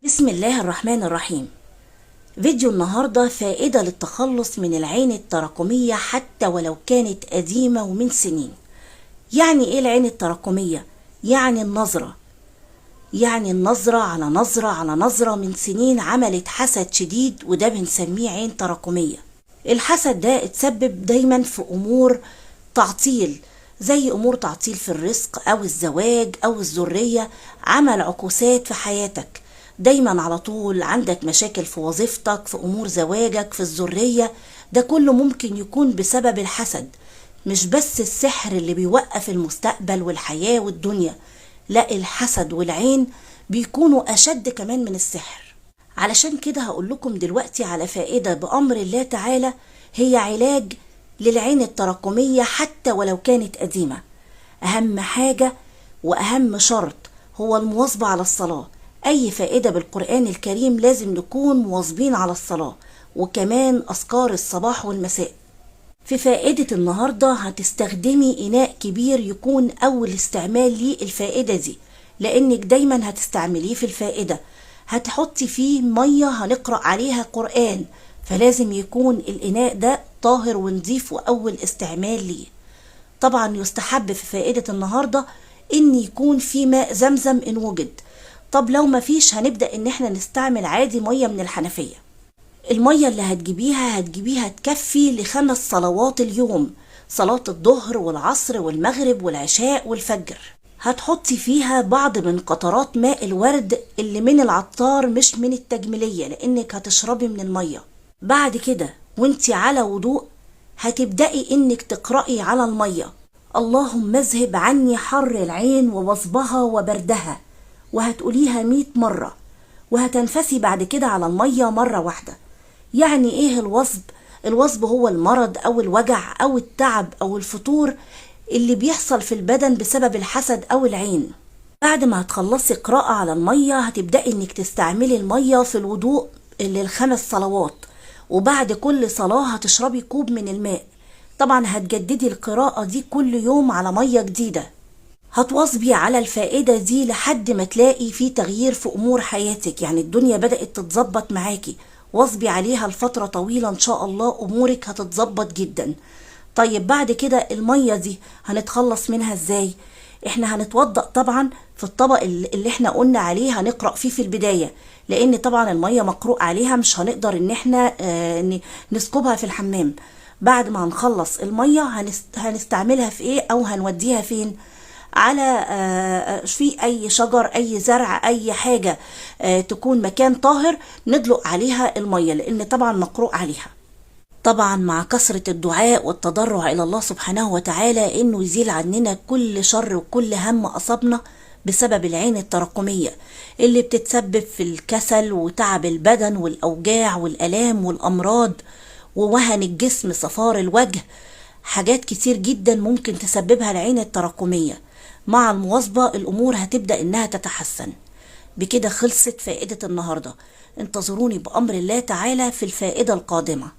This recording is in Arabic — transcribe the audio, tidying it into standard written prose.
بسم الله الرحمن الرحيم. فيديو النهاردة فائدة للتخلص من العين التراكمية حتى ولو كانت قديمة ومن سنين. يعني ايه العين التراكمية؟ يعني النظرة على نظرة على نظرة من سنين عملت حسد شديد، وده بنسميه عين تراكمية. الحسد ده اتسبب دايما في امور تعطيل، زي امور تعطيل في الرزق او الزواج او الذرية، عمل عكوسات في حياتك. دايما على طول عندك مشاكل في وظيفتك، في امور زواجك، في الذرية. ده كله ممكن يكون بسبب الحسد. مش بس السحر اللي بيوقف المستقبل والحياة والدنيا، لا، الحسد والعين بيكونوا اشد كمان من السحر. علشان كده هقول لكم دلوقتي على فائدة بأمر الله تعالى، هي علاج للعين التراكمية حتى ولو كانت قديمة. أهم حاجة وأهم شرط هو المواظبة على الصلاة. أي فائدة بالقرآن الكريم لازم نكون مواظبين على الصلاة، وكمان أذكار الصباح والمساء. في فائدة النهاردة هتستخدمي إناء كبير يكون أول استعمال ليه الفائدة دي، لأنك دايما هتستعمليه في الفائدة. هتحطي فيه مية هنقرأ عليها قرآن، فلازم يكون الإناء ده طاهر ونظيف وأول استعمال ليه. طبعا يستحب في فائدة النهاردة إن يكون في ماء زمزم إن وجد. طب لو ما فيش، هنبدأ إن احنا نستعمل عادي مية من الحنفية. المية اللي هتجيبيها تكفي ل5 صلوات اليوم، صلاة الظهر والعصر والمغرب والعشاء والفجر. هتحطي فيها بعض من قطرات ماء الورد اللي من العطار مش من التجميلية، لانك هتشربي من المية. بعد كده وانتي على وضوء هتبدأي انك تقرأي على المية: اللهم اذهب عني حر العين ووصبها وبردها، وهتقوليها 100 مرة، وهتنفسي بعد كده على المية مرة واحدة. يعني ايه الوصب؟ الوصب هو المرض او الوجع او التعب او الفتور اللي بيحصل في البدن بسبب الحسد او العين. بعد ما هتخلصي قراءة على المية هتبدأي انك تستعملي المية في الوضوء لل5 صلوات، وبعد كل صلاة هتشربي كوب من الماء. طبعا هتجددي القراءة دي كل يوم على مية جديدة. هتواظبي على الفائدة دي لحد ما تلاقي في تغيير في امور حياتك، يعني الدنيا بدأت تتظبط معاكي. واظبي عليها لفترة طويلة ان شاء الله امورك هتتظبط جدا. طيب بعد كده المية دي هنتخلص منها ازاي؟ احنا هنتوضأ طبعا في الطبق اللي احنا قلنا عليه، هنقرأ فيه في البداية، لان طبعا المية مقروء عليها مش هنقدر ان احنا نسكبها في الحمام. بعد ما هنخلص المية هنستعملها في ايه او هنوديها فين؟ على في اي شجر، اي زرع، اي حاجة تكون مكان طاهر ندلق عليها المية، لان طبعا مقروء عليها. طبعا مع كثرة الدعاء والتضرع الى الله سبحانه وتعالى انه يزيل عننا كل شر وكل هم اصابنا بسبب العين التراكمية اللي بتتسبب في الكسل وتعب البدن والاوجاع والالام والامراض ووهن الجسم، صفار الوجه. حاجات كتير جدا ممكن تسببها العين التراكمية. مع المواظبة الامور هتبدأ انها تتحسن. بكده خلصت فائدة النهاردة. انتظروني بأمر الله تعالى في الفائدة القادمة.